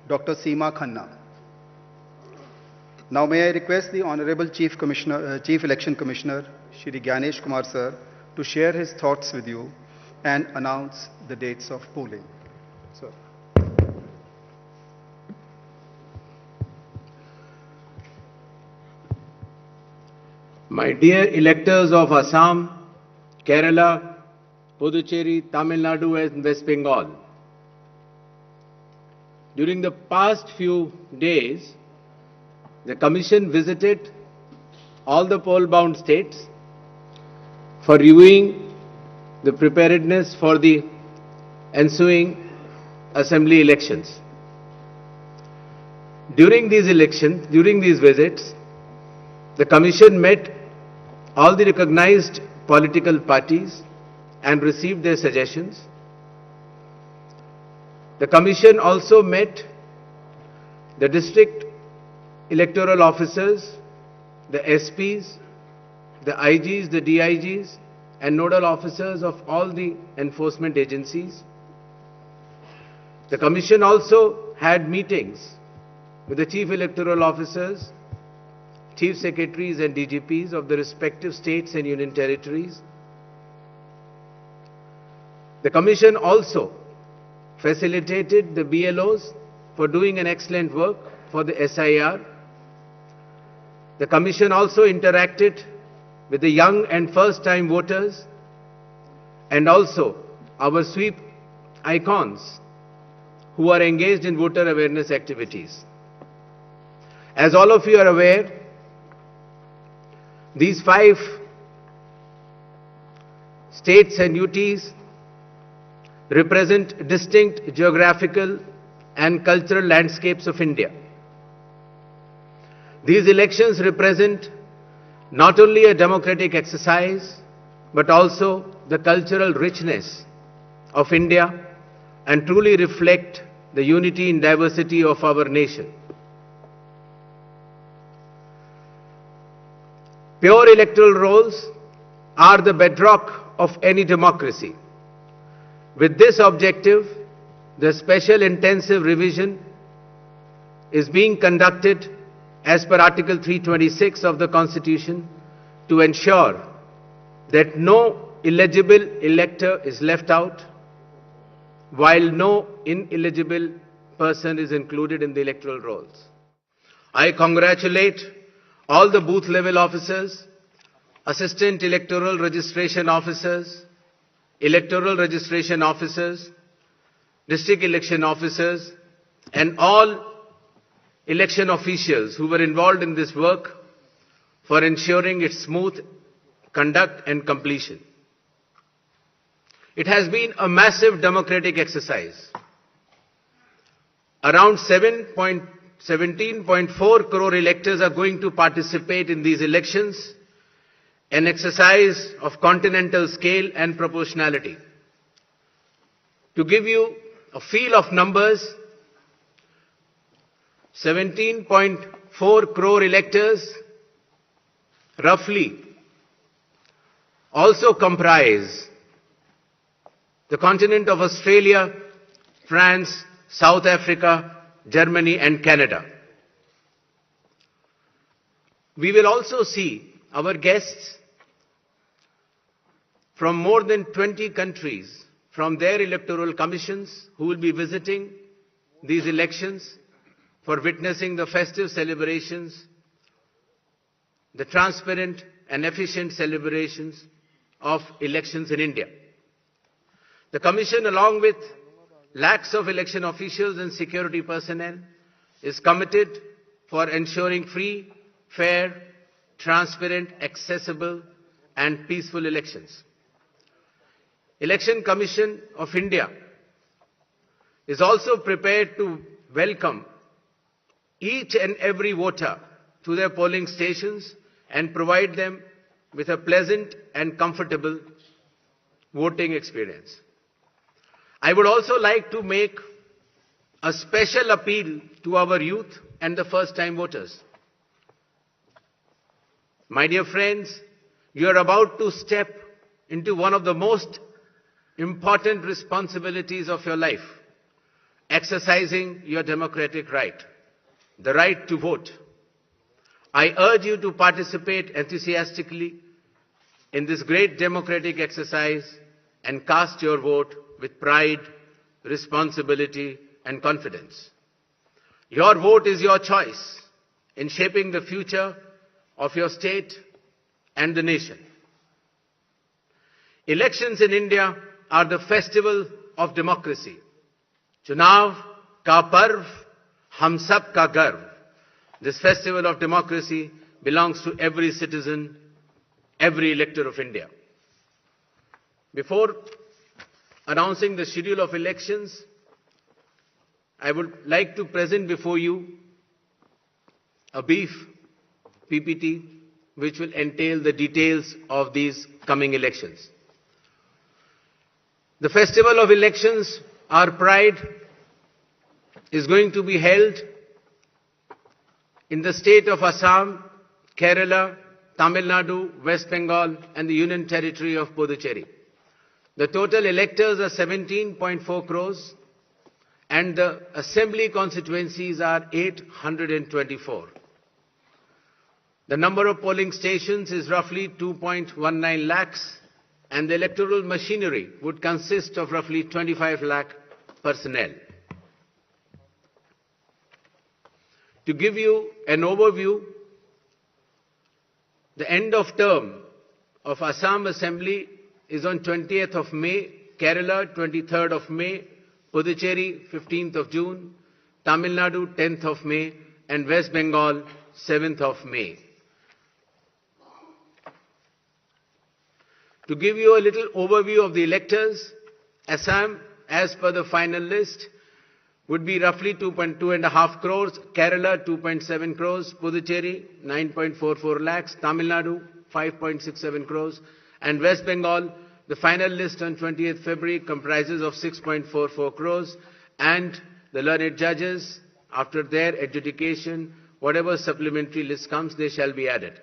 Dr. Seema Khanna. Now may I request the Honorable Chief Election Commissioner, Shri Gyanesh Kumar Sir, to share his thoughts with you and announce the dates of polling. Sir. My dear electors of Assam, Kerala, Puducherry, Tamil Nadu and West Bengal, during the past few days, the Commission visited all the poll-bound states for reviewing the preparedness for the ensuing assembly elections. During these visits, the Commission met all the recognized political parties and received their suggestions. The Commission also met the district electoral officers, the SPs, the IGs, the DIGs, and nodal officers of all the enforcement agencies. The Commission also had meetings with the chief electoral officers, chief secretaries and DGPs of the respective states and union territories. The Commission also facilitated the BLOs for doing an excellent work for the SIR. The Commission also interacted with the young and first-time voters and also our sweep icons who are engaged in voter awareness activities. As all of you are aware, these 5 states and UTs represent distinct geographical and cultural landscapes of India. These elections represent not only a democratic exercise, but also the cultural richness of India and truly reflect the unity in diversity of our nation. Pure electoral rolls are the bedrock of any democracy. With this objective, the special intensive revision is being conducted as per Article 326 of the Constitution to ensure that no eligible elector is left out, while no ineligible person is included in the electoral rolls. I congratulate all the booth level officers, assistant electoral registration officers, district election officers, and all election officials who were involved in this work for ensuring its smooth conduct and completion. It has been a massive democratic exercise. Around 17.4 crore electors are going to participate in these elections, an exercise of continental scale and proportionality. To give you a feel of numbers, 17.4 crore electors roughly also comprise the continent of Australia, France, South Africa, Germany and Canada. We will also see our guests from more than 20 countries from their electoral commissions who will be visiting these elections for witnessing the festive celebrations, the transparent and efficient celebrations of elections in India. The Commission, along with lakhs of election officials and security personnel, is committed for ensuring free, fair, transparent, accessible and peaceful elections. Election Commission of India is also prepared to welcome each and every voter to their polling stations and provide them with a pleasant and comfortable voting experience. I would also like to make a special appeal to our youth and the first-time voters. My dear friends, you are about to step into one of the most important responsibilities of your life, exercising your democratic right, the right to vote. I urge you to participate enthusiastically in this great democratic exercise and cast your vote with pride, responsibility, and confidence. Your vote is your choice in shaping the future of your state and the nation. Elections in India are the festival of democracy. Chunav ka parv, hum sab ka garv. This festival of democracy belongs to every citizen, every elector of India. Before announcing the schedule of elections, I would like to present before you a brief PPT which will entail the details of these coming elections. The festival of elections, our pride, is going to be held in the state of Assam, Kerala, Tamil Nadu, West Bengal, and the Union Territory of Puducherry. The total electors are 17.4 crores, and the assembly constituencies are 824. The number of polling stations is roughly 2.19 lakhs, and the electoral machinery would consist of roughly 25 lakh personnel. To give you an overview, the end of term of Assam Assembly is on 20th of May, Kerala 23rd of May, Puducherry 15th of June, Tamil Nadu 10th of May, and West Bengal 7th of May. To give you a little overview of the electors, Assam, as per the final list, would be roughly 2.5 crores, Kerala 2.7 crores, Puducherry 9.44 lakhs, Tamil Nadu 5.67 crores, and West Bengal, the final list on 20th February comprises of 6.44 crores, and the learned judges, after their adjudication, whatever supplementary list comes, they shall be added.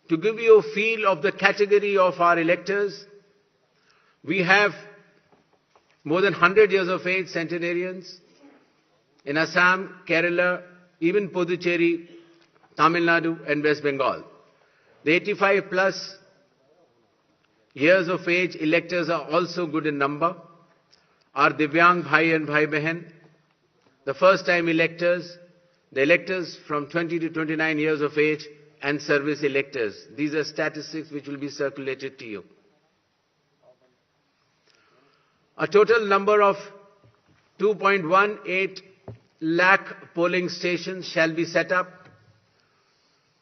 To give you a feel of the category of our electors, we have more than 100 years of age centenarians in Assam, Kerala, even Puducherry, Tamil Nadu, and West Bengal. The 85 plus years of age electors are also good in number. Our Divyang Bhai and Bhai Behan, the first time electors, the electors from 20 to 29 years of age, and service electors. These are statistics which will be circulated to you. A total number of 2.18 lakh polling stations shall be set up.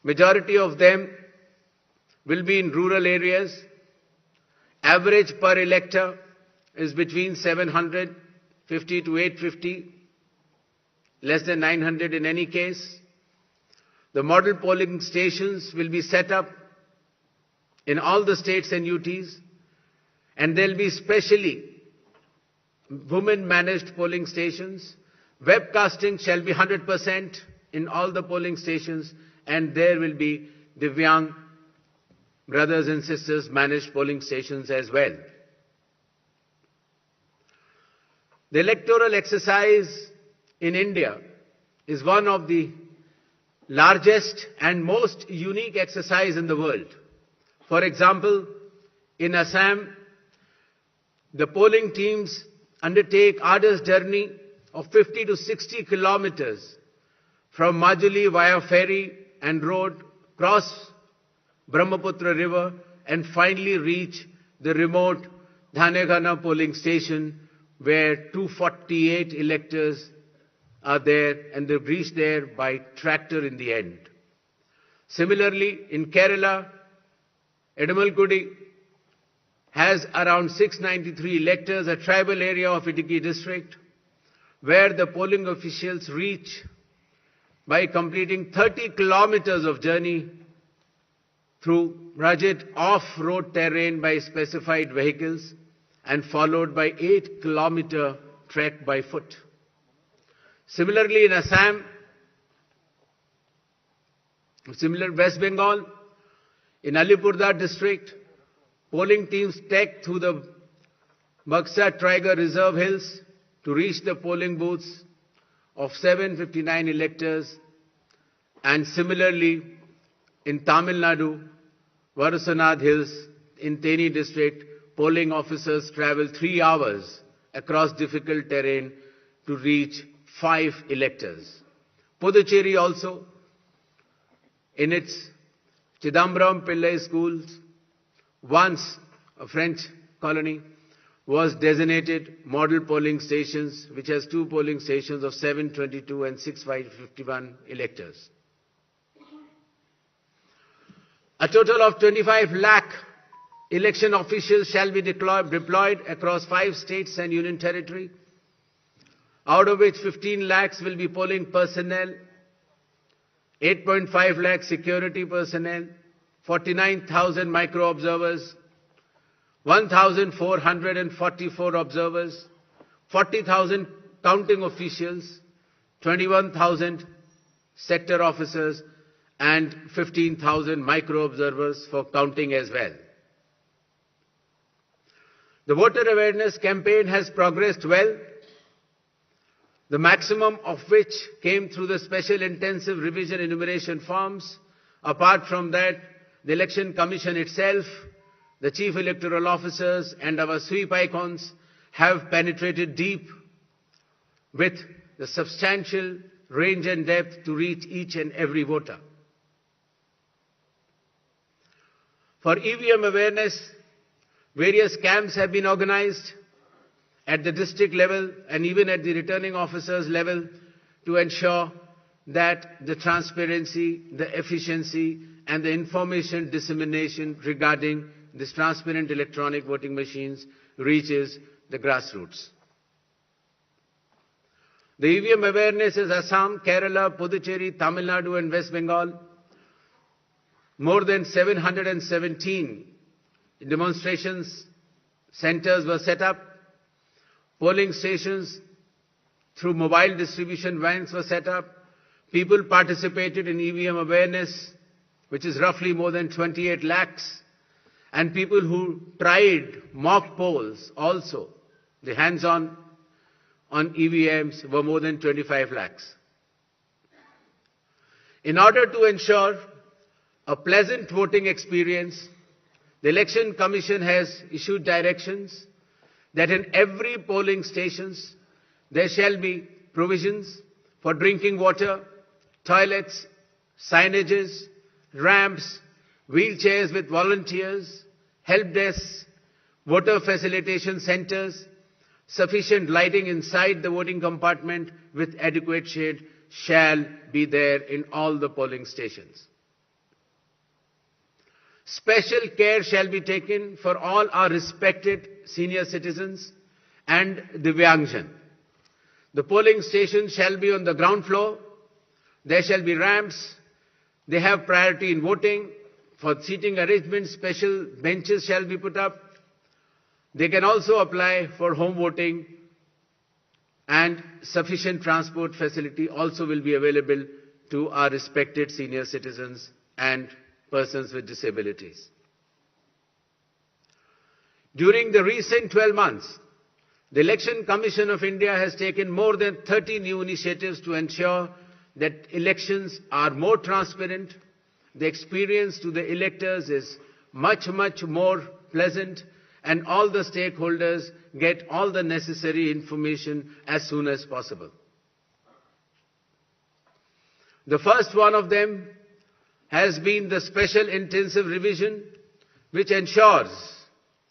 Majority of them will be in rural areas. Average per elector is between 750 to 850, less than 900 in any case. The model polling stations will be set up in all the states and UTs, and there will be specially women-managed polling stations. Webcasting shall be 100% in all the polling stations, and there will be Divyang brothers and sisters managed polling stations as well. The electoral exercise in India is one of the largest and most unique exercise in the world. For example, in Assam, the polling teams undertake arduous journey of 50 to 60 kilometers from Majuli via ferry and road, cross Brahmaputra river, and finally reach the remote Dhanegana polling station where 248 electors are there, and they reach there by tractor in the end. Similarly, in Kerala, Edamalgudi has around 693 electors, a tribal area of Idukki district, where the polling officials reach by completing 30 kilometers of journey through rugged off-road terrain by specified vehicles and followed by 8-kilometer trek by foot. Similarly, in Assam, West Bengal, in Alipurduar district, polling teams trek through the Buxa Tiger Reserve Hills to reach the polling booths of 759 electors, and similarly in Tamil Nadu, Varusanath Hills in Theni district, polling officers travel 3 hours across difficult terrain to reach 5 electors. Puducherry also, in its Chidambaram Pillai schools, once a French colony, was designated model polling stations, which has 2 polling stations of 722 and 651 electors. A total of 25 lakh election officials shall be deployed across 5 states and union territory, out of which 15 lakhs will be polling personnel, 8.5 lakh security personnel, 49,000 micro-observers, 1,444 observers, 40,000 counting officials, 21,000 sector officers, and 15,000 micro-observers for counting as well. The voter awareness campaign has progressed well, the maximum of which came through the special intensive revision enumeration forms. Apart from that, the Election Commission itself, the Chief Electoral Officers and our sweep icons have penetrated deep with the substantial range and depth to reach each and every voter. For EVM awareness, various camps have been organized at the district level and even at the returning officers level to ensure that the transparency, the efficiency and the information dissemination regarding this transparent electronic voting machines reaches the grassroots. The EVM awareness is Assam, Kerala, Puducherry, Tamil Nadu and West Bengal. More than 717 demonstrations centers were set up. Polling stations through mobile distribution vans were set up. People participated in EVM awareness, which is roughly more than 28 lakhs. And people who tried mock polls also, the hands-on on EVMs, were more than 25 lakhs. In order to ensure a pleasant voting experience, the Election Commission has issued directions that in every polling stations there shall be provisions for drinking water, toilets, signages, ramps, wheelchairs with volunteers, help desks, voter facilitation centers, sufficient lighting inside the voting compartment with adequate shade shall be there in all the polling stations. Special care shall be taken for all our respected senior citizens and Divyangjan. The polling station shall be on the ground floor. There shall be ramps. They have priority in voting. For seating arrangements, special benches shall be put up. They can also apply for home voting, and sufficient transport facility also will be available to our respected senior citizens and persons with disabilities. During the recent 12 months, the Election Commission of India has taken more than 30 new initiatives to ensure that elections are more transparent. The experience to the electors is much more pleasant, and all the stakeholders get all the necessary information as soon as possible. The first one of them has been the special intensive revision, which ensures,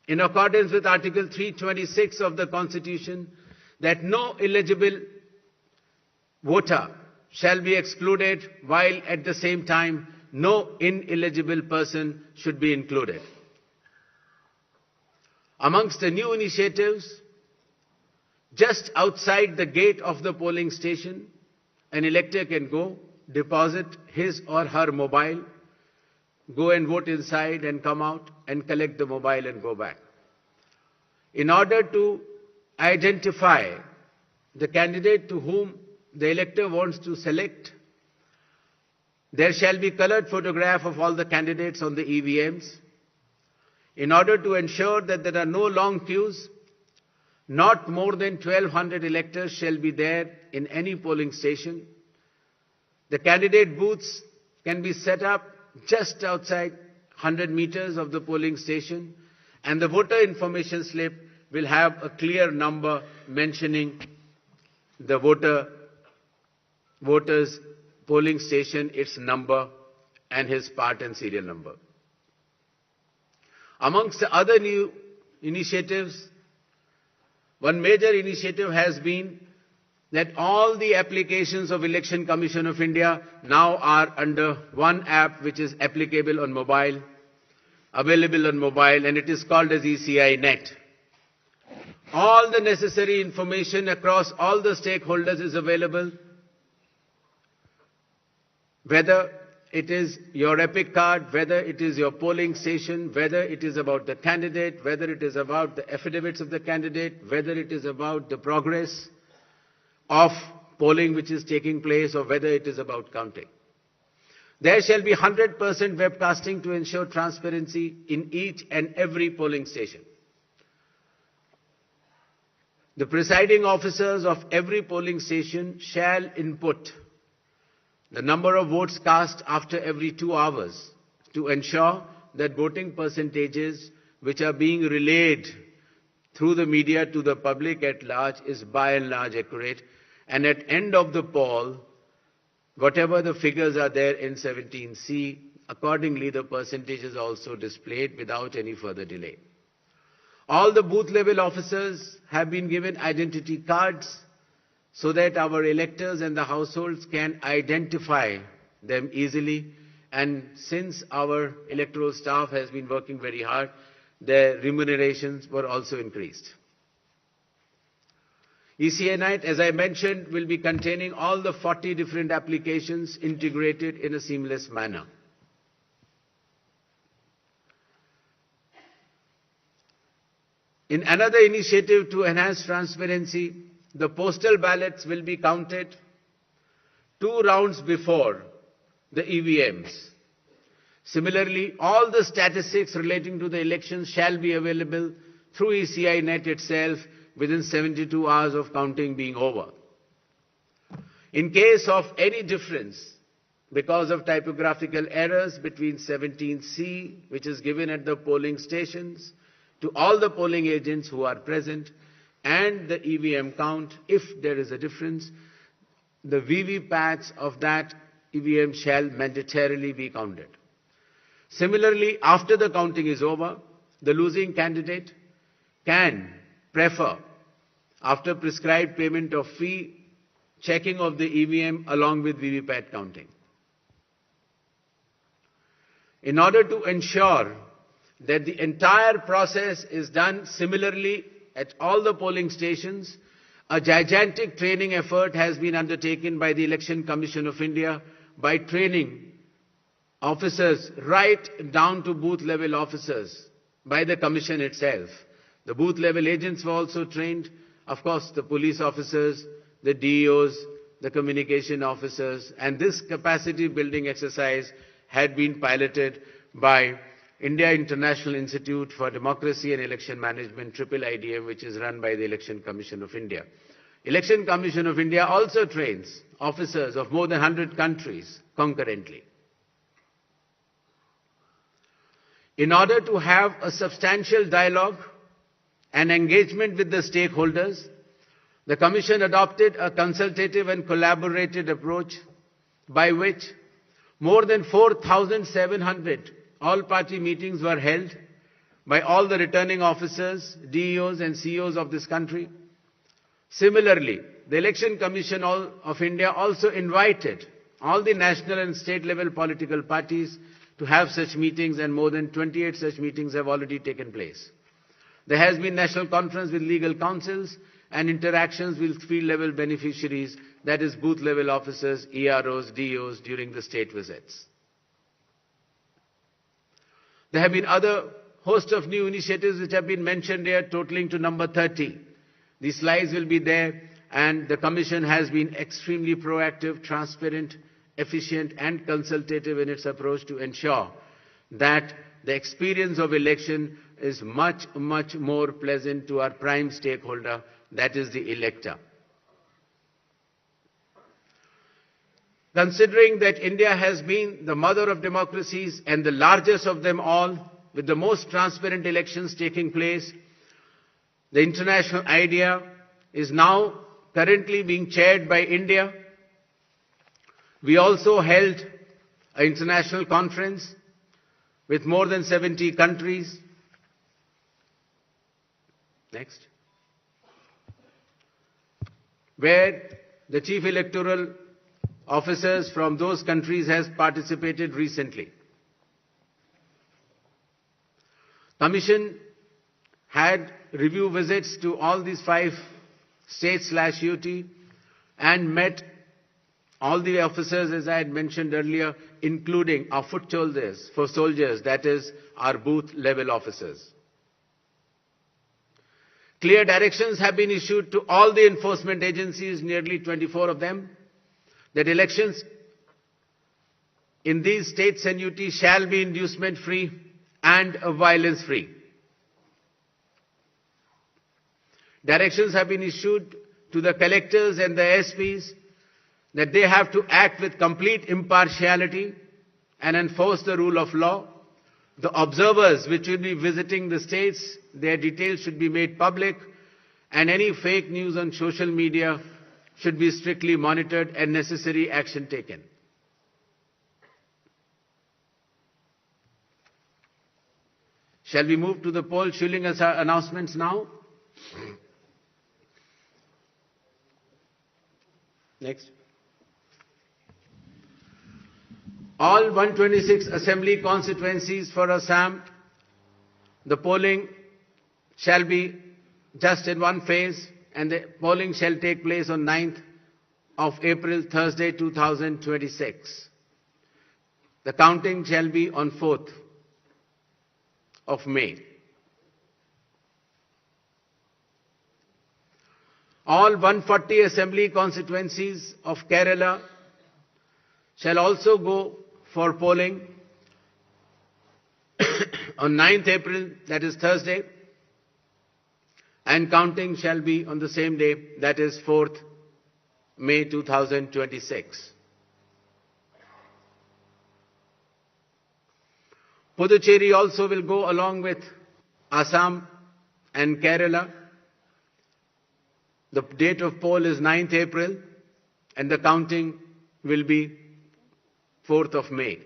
in accordance with Article 326 of the Constitution, that no eligible voter shall be excluded, while at the same time no ineligible person should be included. Amongst the new initiatives, just outside the gate of the polling station, an elector can go, deposit his or her mobile, go and vote inside and come out and collect the mobile and go back. In order to identify the candidate to whom the elector wants to select, there shall be colored photograph of all the candidates on the EVMs. In order to ensure that there are no long queues, Not more than 1,200 electors shall be there in any polling station. The candidate booths can be set up just outside 100 meters of the polling station, and the voter information slip will have a clear number mentioning the voter's polling station, its number, and his part and serial number. Amongst the other new initiatives, one major initiative has been that all the applications of Election Commission of India now are under one app which is applicable on mobile, available on mobile, and it is called as ECI Net. All the necessary information across all the stakeholders is available, whether it is your EPIC card, whether it is your polling station, whether it is about the candidate, whether it is about the affidavits of the candidate, whether it is about the progress of polling which is taking place, or whether it is about counting. There shall be 100% webcasting to ensure transparency in each and every polling station. The presiding officers of every polling station shall input the number of votes cast after every 2 hours to ensure that voting percentages which are being relayed through the media to the public at large is by and large accurate. And at end of the poll, whatever the figures are there in 17C, accordingly the percentage is also displayed without any further delay. All the booth level officers have been given identity cards so that our electors and the households can identify them easily. And since our electoral staff has been working very hard, their remunerations were also increased. ECI Night, as I mentioned, will be containing all the 40 different applications integrated in a seamless manner. In another initiative to enhance transparency, the postal ballots will be counted 2 rounds before the EVMs. Similarly, all the statistics relating to the elections shall be available through ECI Net itself within 72 hours of counting being over. In case of any difference because of typographical errors between 17C, which is given at the polling stations, to all the polling agents who are present, and the EVM count, if there is a difference, the VVPATs of that EVM shall mandatorily be counted. Similarly, after the counting is over, the losing candidate can prefer, after prescribed payment of fee, checking of the EVM along with VVPAT counting. In order to ensure that the entire process is done similarly at all the polling stations, a gigantic training effort has been undertaken by the Election Commission of India by training officers right down to booth level officers by the Commission itself. The booth level agents were also trained, of course the police officers, the DEOs, the communication officers, and this capacity building exercise had been piloted by India International Institute for Democracy and Election Management, IIIDM, which is run by the Election Commission of India. Election Commission of India also trains officers of more than 100 countries concurrently. In order to have a substantial dialogue and engagement with the stakeholders, the Commission adopted a consultative and collaborative approach by which more than 4,700 all-party meetings were held by all the returning officers, DEOs and CEOs of this country. Similarly, the Election Commission of India also invited all the national and state level political parties to have such meetings, and more than 28 such meetings have already taken place. There has been national conference with legal councils and interactions with field level beneficiaries, that is booth level officers, EROs, DEOs during the state visits. There have been other host of new initiatives which have been mentioned here, totaling to number 30. These slides will be there, and the Commission has been extremely proactive, transparent, efficient and consultative in its approach to ensure that the experience of election is much, much more pleasant to our prime stakeholder, that is the elector. Considering that India has been the mother of democracies and the largest of them all, with the most transparent elections taking place, the international idea is now currently being chaired by India. We also held an international conference with more than 70 countries. Next. Where the chief electoral officers from those countries has participated recently. Commission had review visits to all these 5 states/UT and met all the officers, as I had mentioned earlier, including our foot soldiers, that is our booth level officers. Clear directions have been issued to all the enforcement agencies, nearly 24 of them, that elections in these states and UT shall be inducement-free and violence-free. Directions have been issued to the collectors and the SPs that they have to act with complete impartiality and enforce the rule of law. The observers which will be visiting the states, their details should be made public, and any fake news on social media should be strictly monitored and necessary action taken. Shall we move to the poll shilling announcements now? Next. All 126 assembly constituencies for Assam, the polling shall be just in one phase, and the polling shall take place on 9th of April, Thursday, 2026. The counting shall be on 4th of May. All 140 assembly constituencies of Kerala shall also go for polling on 9th April, that is Thursday, and counting shall be on the same day, that is 4th May 2026. Puducherry also will go along with Assam and Kerala. The date of poll is 9th April and the counting will be 4th of May.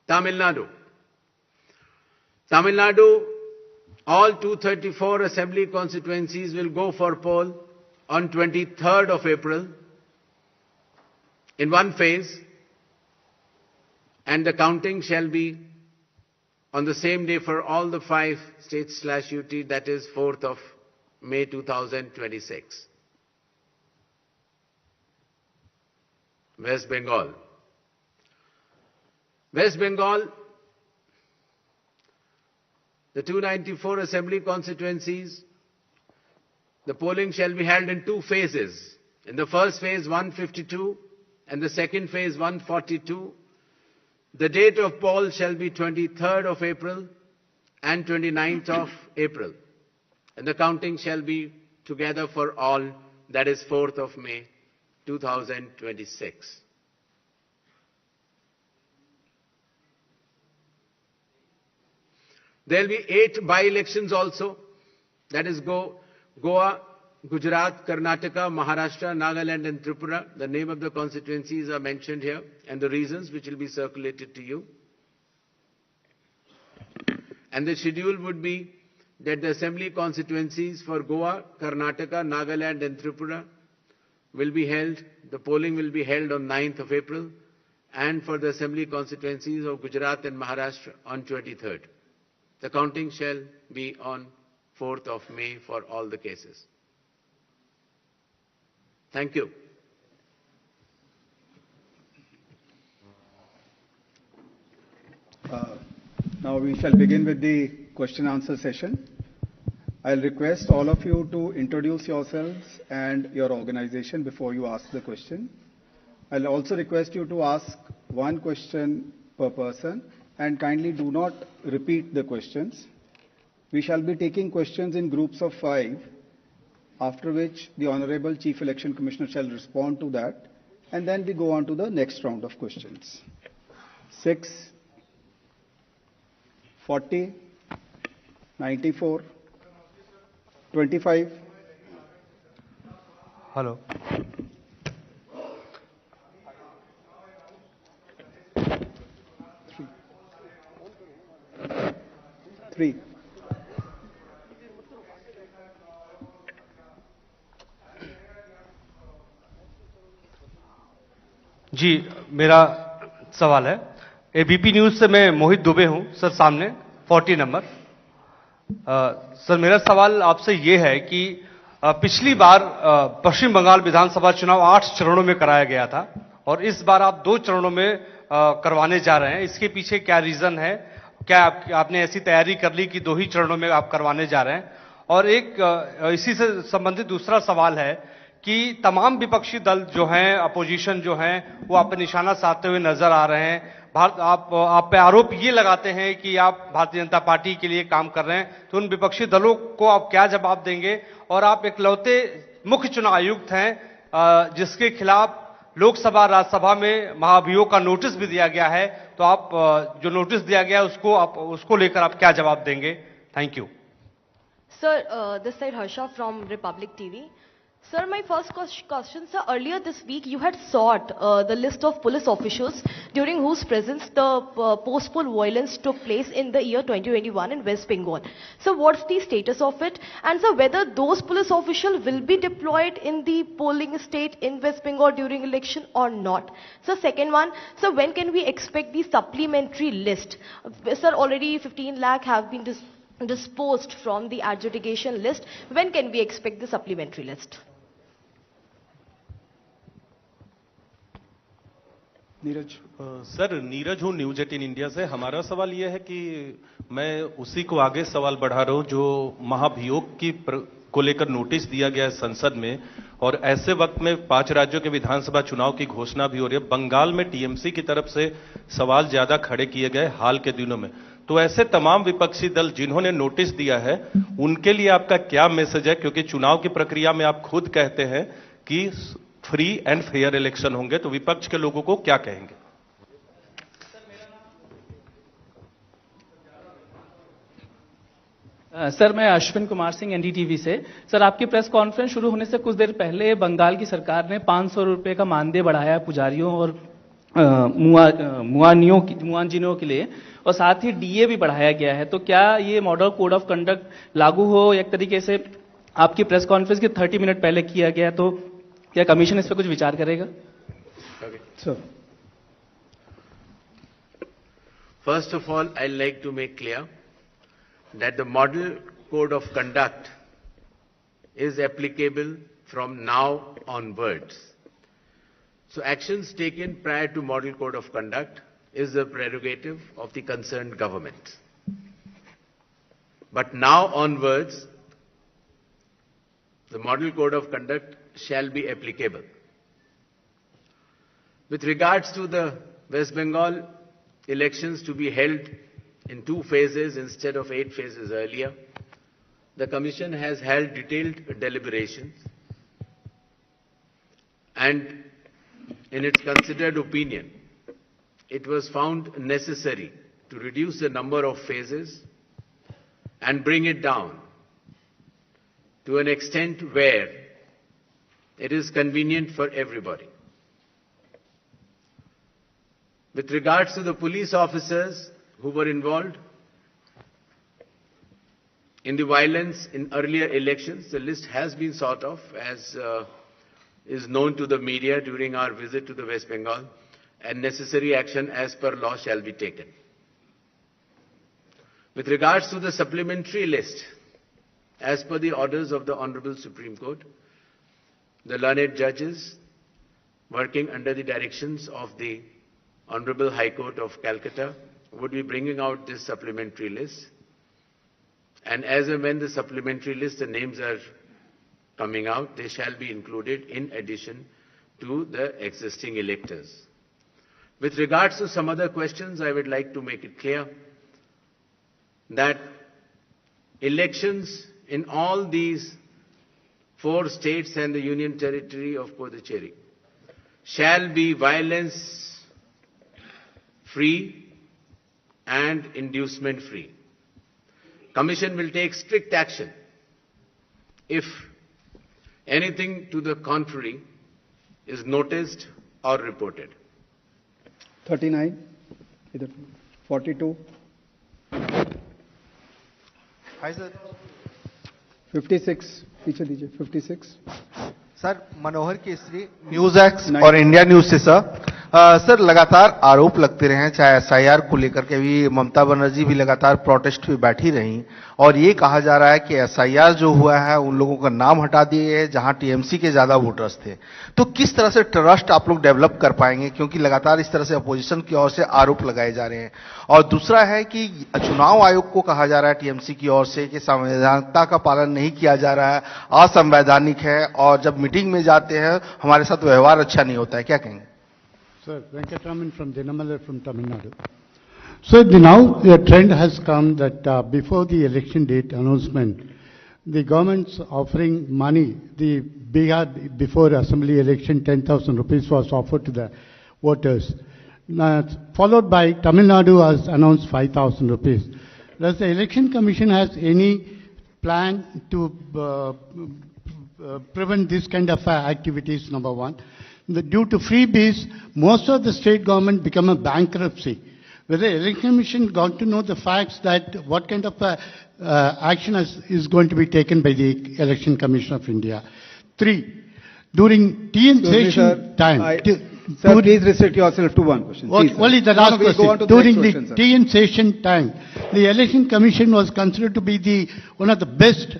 Tamil Nadu. Tamil Nadu, all 234 assembly constituencies will go for poll on 23rd of April in one phase, and the counting shall be on the same day for all the 5 states/UT, that is 4th of May 2026. West Bengal. West Bengal, the 294 assembly constituencies, the polling shall be held in 2 phases. In the first phase, 152, and the second phase, 142. The date of poll shall be 23rd of April and 29th of April. And the counting shall be together for all, that is 4th of May 2026. There will be 8 by-elections also, that is Goa, Gujarat, Karnataka, Maharashtra, Nagaland and Tripura. The name of the constituencies are mentioned here and the reasons which will be circulated to you. And the schedule would be that the assembly constituencies for Goa, Karnataka, Nagaland and Tripura will be held, the polling will be held on 9th of April, and for the assembly constituencies of Gujarat and Maharashtra on 23rd. The counting shall be on 4th of May for all the cases. Thank you. Now we shall begin with the question answer session. I'll request all of you to introduce yourselves and your organization before you ask the question. I'll also request you to ask one question per person, and kindly do not repeat the questions. We shall be taking questions in groups of 5, after which the Honorable Chief Election Commissioner shall respond to that, and then we go on to the next round of questions. 6, 40, 94, 25. Hello. 3. जी, मेरा सवाल है ABP news से मैं मोहित दुबे हूं sir, सामने 40 number. Sir मेरा सवाल आपसे ये है कि पिछली बार पश्चिम बंगाल विधानसभा चुनाव 8 चरणों में कराया गया था और इस बार आप 2 चरणों में करवाने जा रहे हैं। इसके पीछे क्या रीजन है? क्या आपने ऐसी तैयारी कर ली कि 2 ही चरणों में आप करवाने जा रहे हैं? और एक इसी से संबंधित दूसरा सवाल है कि तमाम विपक्षी दल जो हैं, अपोजिशन जो हैं, वो आप पे निशाना साधते हुए नजर आ रहे हैं। आप पे आरोप ये लगाते हैं कि आप भारतीय जनता पार्टी के लिए काम कर रहे हैं, तो उन विपक्षी दलों को आप क्या जवाब देंगे? और आप इकलौते मुख्य चुनाव आयुक्त हैं जिसके खिलाफ लोकसभा राज्यसभा में महाभियोग का नोटिस भी दिया गया है, तो आप जो नोटिस दिया गया है उसको लेकर आप क्या जवाब देंगे? Thank you. Sir, this side Harsha from Republic TV. Sir, my first question, sir, earlier this week you had sought the list of police officials during whose presence the post-poll violence took place in the year 2021 in West Bengal. So what's the status of it? And sir, whether those police officials will be deployed in the polling state in West Bengal during election or not? So second one, so when can we expect the supplementary list? Sir, already 15 lakh have been disposed from the adjudication list. When can we expect the supplementary list? Neeraj. Sir Neeraj हूँ news 18 India से। हमारा सवाल यह है कि मैं उसी को आगे सवाल बढ़ा रहा हूँ जो महाभियोग को लेकर नोटिस दिया गया है संसद में, और ऐसे वक्त में 5 राज्यों के विधानसभा चुनाव की घोषणा भी हो रही है। बंगाल में टीएमसी की तरफ से सवाल ज्यादा खड़े किए गए हाल के दिनों में, तो ऐसे तमाम विपक्षी दल जिन्होंने नोटिस दिया है उनके लिए आपका क्या मैसेज है? क्योंकि चुनाव की प्रक्रिया में आप खुद कहते हैं कि फ्री एंड फेयर इलेक्शन होंगे, तो विपक्ष के लोगों को क्या कहेंगे? सर मैं अश्विन कुमार सिंह एनडीटीवी से। सर आपकी प्रेस कॉन्फ्रेंस शुरू होने से कुछ देर पहले बंगाल की सरकार ने 500 रुपए का मानदेय बढ़ाया पुजारियों और मुआंजिनों के लिए, और साथ ही डीए भी बढ़ाया गया है। तो क्या ये मॉडल कोड ऑफ कंडक्ट लागू हो एक तरीके से आपकी प्रेस कॉन्फ्रेंस के 30 मिनट पहले किया गया, तो क्या कमीशन इस पर कुछ विचार करेगा? Sir. First of all, I'd like to make clear that the model code of conduct is applicable from now onwards. So actions taken prior to model code of conduct is the prerogative of the concerned government. But now onwards, the model code of conduct shall be applicable. With regards to the West Bengal elections to be held in 2 phases instead of 8 phases earlier, the Commission has held detailed deliberations, and in its considered opinion, it was found necessary to reduce the number of phases and bring it down to an extent where it is convenient for everybody. With regards to the police officers who were involved in the violence in earlier elections, the list has been sort of, as is known to the media during our visit to the West Bengal, and necessary action as per law shall be taken. With regards to the supplementary list, as per the orders of the Honorable Supreme Court, the learned judges working under the directions of the Honorable High Court of Calcutta would be bringing out this supplementary list, and as and when the supplementary list, the names are coming out, they shall be included in addition to the existing electors. With regards to some other questions, I would like to make it clear that elections in all these 4 states and the Union Territory of Puducherry shall be violence-free and inducement-free. Commission will take strict action if anything to the contrary is noticed or reported. 39, इधर 42, hi sir 56, पीछे दीजिए 56, sir मनोहर Kesari news x और India news से sir लगातार आरोप लगते रहे हैं, चाहे एसआईआर को लेकर के भी ममता बनर्जी भी लगातार प्रोटेस्ट पे बैठी रही और ये कहा जा रहा है कि एसआईआर जो हुआ है उन लोगों का नाम हटा दिए गए जहां टीएमसी के ज्यादा वोटर्स थे। तो किस तरह से ट्रस्ट आप लोग डेवलप कर पाएंगे, क्योंकि लगातार इस तरह से अपोजिशन की ओर से आरोप लगाए जा रहे हैं। और दूसरा है कि चुनाव आयोग को कहा जा रहा है टीएमसी की ओर से कि संवैधानिकता का पालन नहीं किया जा रहा है, असंवैधानिक है और जब मीटिंग में जाते हैं हमारे साथ व्यवहार अच्छा नहीं होता है, क्या कहेंगे? Sir, Venkataraman from Dinamala from Tamil Nadu. So now the trend has come that before the election date announcement, the government's offering money. The Bihar before assembly election 10,000 rupees was offered to the voters. Followed by Tamil Nadu has announced 5,000 rupees. Does the election commission has any plan to prevent this kind of activities? Number one. Due to freebies, most of the state government become a bankruptcy. Whether the election commission got to know the facts that what kind of action is going to be taken by the election commission of India. 3, during TN session time. Sir, please restrict yourself to one question. Only the last question. During the TN session time, the election commission was considered to be one of the best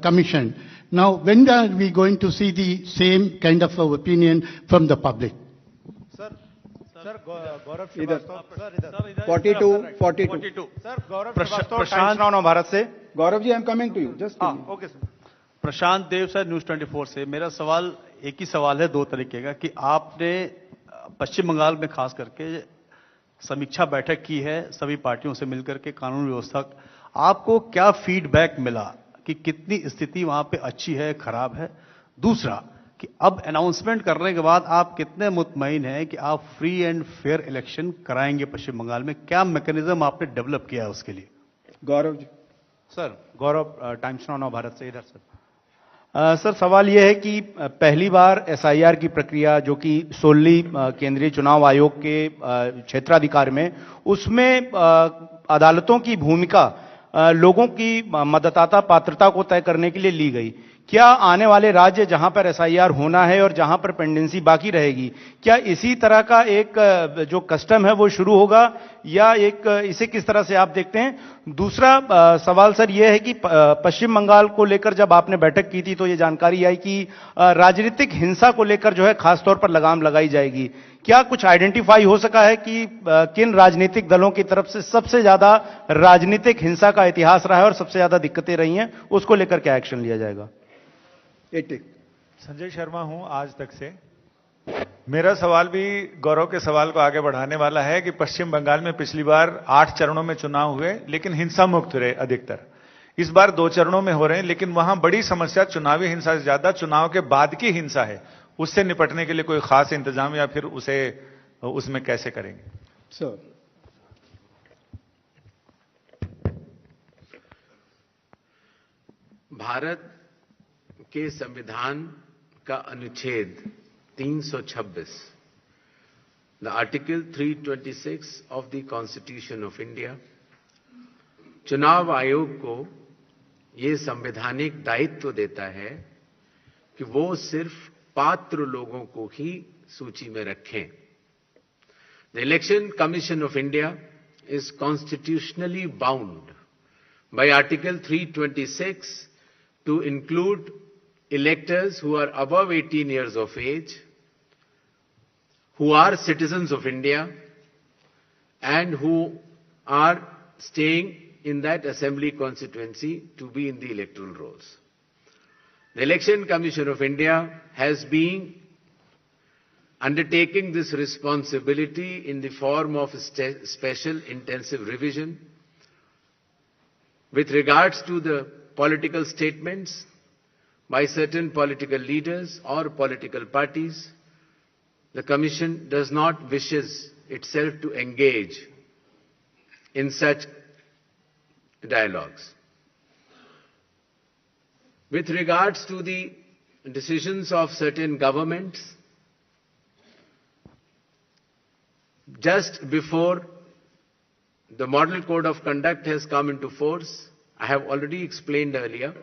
commission. Now, when are we going to see the same kind of opinion from the public? Sir, Gaurav Srivastava, 42. Sir, Gaurav Srivastava, Times Now Bharat से. Gaurav ji, I am coming to you. Just okay sir. Prashant Dev sir, news 24 से. मेरा सवाल एक ही सवाल है, 2 तरीके का, कि आपने पश्चिम बंगाल में खास करके समीक्षा बैठक की है सभी पार्टियों से मिलकर के कानून व्यवस्था, आपको क्या फीडबैक मिला कि कितनी स्थिति वहां पे अच्छी है, खराब है? दूसरा कि अब अनाउंसमेंट करने के बाद आप कितने मुतमईन हैं कि आप फ्री एंड फेयर इलेक्शन कराएंगे पश्चिम बंगाल में? क्या मैकेनिज्म आपने डेवलप किया है उसके लिए? गौरव जी. सर, गौरव, टाइम्स नाउ भारत से. इधर सर. सर, सवाल यह है कि पहली बार एसआईआर की प्रक्रिया जो कि सोली केंद्रीय चुनाव आयोग के क्षेत्राधिकार में, उसमें अदालतों की भूमिका लोगों की मतदाता पात्रता को तय करने के लिए ली गई। क्या आने वाले राज्य जहां पर एसआईआर होना है और जहां पर पेंडेंसी बाकी रहेगी, क्या इसी तरह का एक जो कस्टम है वो शुरू होगा, या इसे किस तरह से आप देखते हैं? दूसरा सवाल सर ये है कि पश्चिम बंगाल को लेकर जब आपने बैठक की थी तो ये जानकारी आई कि राजनीतिक हिंसा को लेकर जो है खासतौर पर लगाम लगाई जाएगी। क्या कुछ आइडेंटिफाई हो सका है कि किन राजनीतिक दलों की तरफ से सबसे ज्यादा राजनीतिक हिंसा का इतिहास रहा है और सबसे ज्यादा दिक्कतें रही हैं, उसको लेकर क्या एक्शन लिया जाएगा? संजय शर्मा हूं आज तक से। मेरा सवाल भी गौरव के सवाल को आगे बढ़ाने वाला है कि पश्चिम बंगाल में पिछली बार 8 चरणों में चुनाव हुए लेकिन हिंसा मुक्त रहे अधिकतर। इस बार 2 चरणों में हो रहे हैं लेकिन वहां बड़ी समस्या चुनावी हिंसा से ज्यादा चुनाव के बाद की हिंसा है। उससे निपटने के लिए कोई खास इंतजाम या फिर उसमें कैसे करेंगे? सर, भारत के संविधान का अनुच्छेद 326, the article 326 of the constitution of India, चुनाव आयोग को यह संवैधानिक दायित्व देता है कि वो सिर्फ पात्र लोगों को ही सूची में रखें। The election commission of India is constitutionally bound by article 326 to include electors who are above 18 years of age, who are citizens of India, and who are staying in that assembly constituency to be in the electoral rolls. The Election Commission of India has been undertaking this responsibility in the form of special intensive revision with regards to the political statements by certain political leaders or political parties. The Commission does not wishes itself to engage in such dialogues. With regards to the decisions of certain governments, just before the Model Code of Conduct has come into force, I have already explained earlier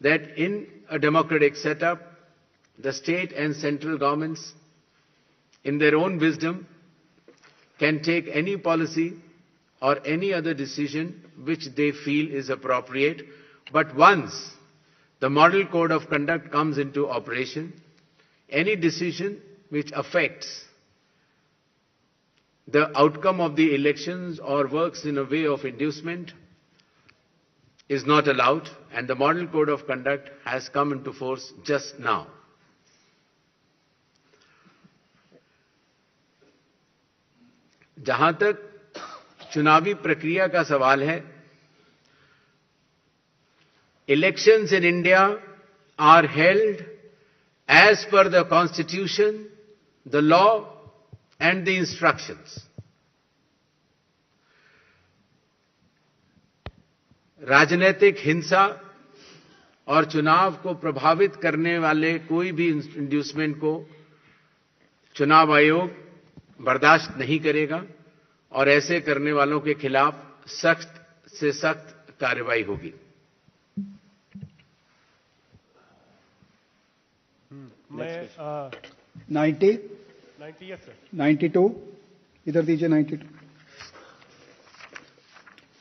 that in a democratic setup, the state and central governments, in their own wisdom, can take any policy or any other decision which they feel is appropriate. But once the Model Code of Conduct comes into operation, any decision which affects the outcome of the elections or works in a way of inducement is not allowed, and the Model Code of Conduct has come into force just now. जहां तक चुनावी प्रक्रिया का सवाल है, elections in India are held as per the Constitution, the law and the instructions. राजनीतिक हिंसा और चुनाव को प्रभावित करने वाले कोई भी इंड्यूसमेंट को चुनाव आयोग बर्दाश्त नहीं करेगा और ऐसे करने वालों के खिलाफ सख्त से सख्त कार्रवाई होगी। मैं 90 yes sir 92 इधर दीजिए 92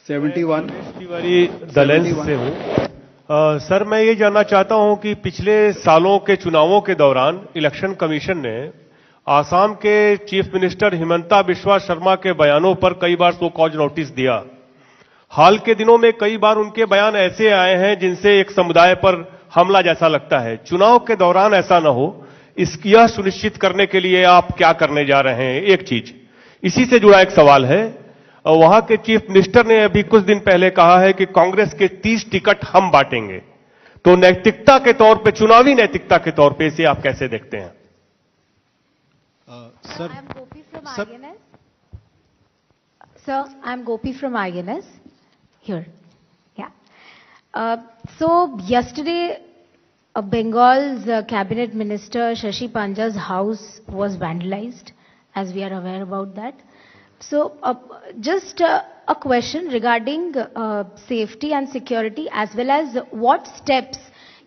71 तिवारी दलेंस से हूं। सर मैं ये जानना चाहता हूं कि पिछले सालों के चुनावों के दौरान इलेक्शन कमीशन ने आसाम के चीफ मिनिस्टर हिमंता बिस्वा शर्मा के बयानों पर कई बार शो कॉज नोटिस दिया। हाल के दिनों में कई बार उनके बयान ऐसे आए हैं जिनसे एक समुदाय पर हमला जैसा लगता है। चुनाव के दौरान ऐसा न हो, यह सुनिश्चित करने के लिए आप क्या करने जा रहे हैं? एक चीज इसी से जुड़ा एक सवाल है, वहां के चीफ मिनिस्टर ने अभी कुछ दिन पहले कहा है कि कांग्रेस के 30 टिकट हम बांटेंगे, तो नैतिकता के तौर पे, चुनावी नैतिकता के तौर पे इसे आप कैसे देखते हैं? Sir, I'm Gopi from INS. Here. Yeah. So yesterday, Bengal's cabinet minister Shashi Panja's house was vandalized, as we are aware about that. So just a question regarding safety and security, as well as what steps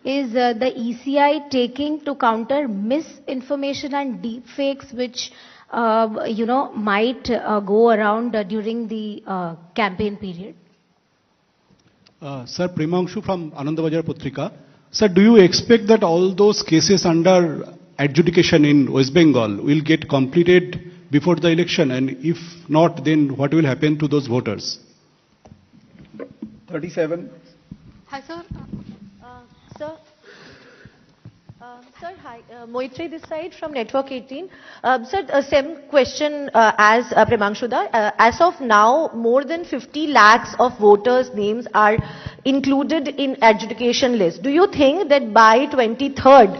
is the ECI taking to counter misinformation and deep fakes which might go around during the campaign period? Sir, Premanshu from Anandabajar Putrika. Sir, do you expect that all those cases under adjudication in West Bengal will get completed before the election, and if not, then what will happen to those voters? 37. Hi, sir. Sir, hi. Moitri this side from Network 18. Sir, same question as Premanshuda. As of now, more than 50 lakhs of voters' names are included in adjudication list. Do you think that by 23rd,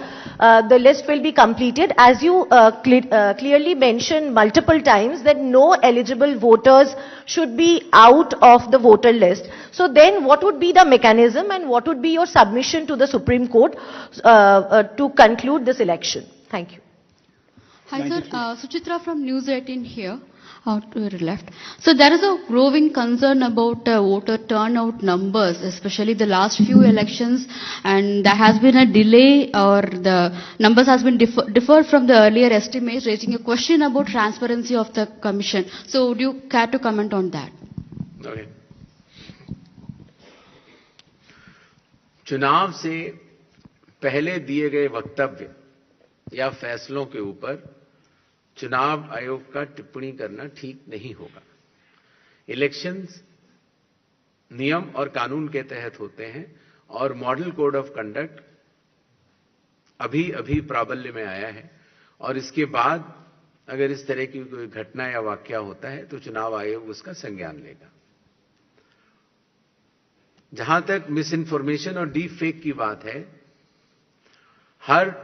the list will be completed? As you clearly mentioned multiple times that no eligible voters should be out of the voter list. So then what would be the mechanism and what would be your submission to the Supreme Court to conclude this election? Thank you. Hi sir, Suchitra from News 18 here. Out to your left. So there is a growing concern about voter turnout numbers, especially the last few elections, and there has been a delay or the numbers has been differed from the earlier estimates, raising a question about transparency of the commission. So would you care to comment on that? Okay. चुनाव से पहले दिए गए वक्तव्य या फैसलों के ऊपर चुनाव आयोग का टिप्पणी करना ठीक नहीं होगा। इलेक्शंस नियम और कानून के तहत होते हैं और मॉडल कोड ऑफ कंडक्ट अभी प्राबल्य में आया है और इसके बाद अगर इस तरह की कोई घटना या वाकया होता है तो चुनाव आयोग उसका संज्ञान लेगा। जहां तक मिस इन्फॉर्मेशन और डीप फेक की बात है, हर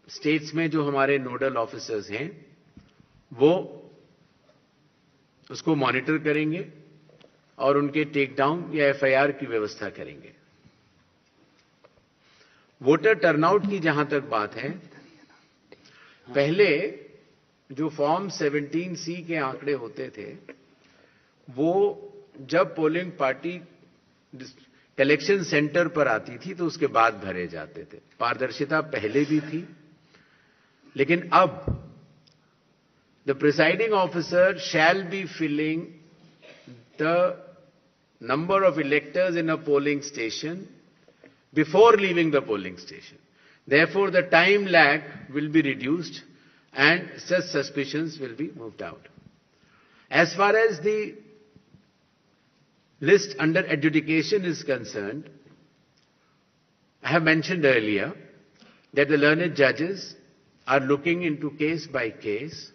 स्टेट्स में जो हमारे नोडल ऑफिसर्स हैं वो उसको मॉनिटर करेंगे और उनके टेक डाउन या एफआईआर की व्यवस्था करेंगे। वोटर टर्नआउट की जहां तक बात है, पहले जो फॉर्म 17C के आंकड़े होते थे वो जब पोलिंग पार्टी कलेक्शन सेंटर पर आती थी तो उसके बाद भरे जाते थे। पारदर्शिता पहले भी थी, लेकिन अब the presiding officer shall be filling the number of electors in a polling station before leaving the polling station. Therefore, the time lag will be reduced and such suspicions will be moved out. As far as the list under adjudication is concerned, I have mentioned earlier that the learned judges are looking into case by case,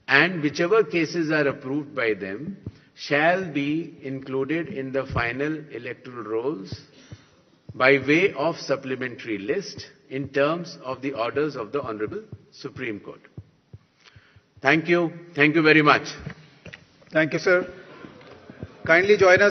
and whichever cases are approved by them shall be included in the final electoral rolls by way of supplementary list in terms of the orders of the Honorable Supreme Court. Thank you. Thank you very much. Thank you, sir. Kindly join us.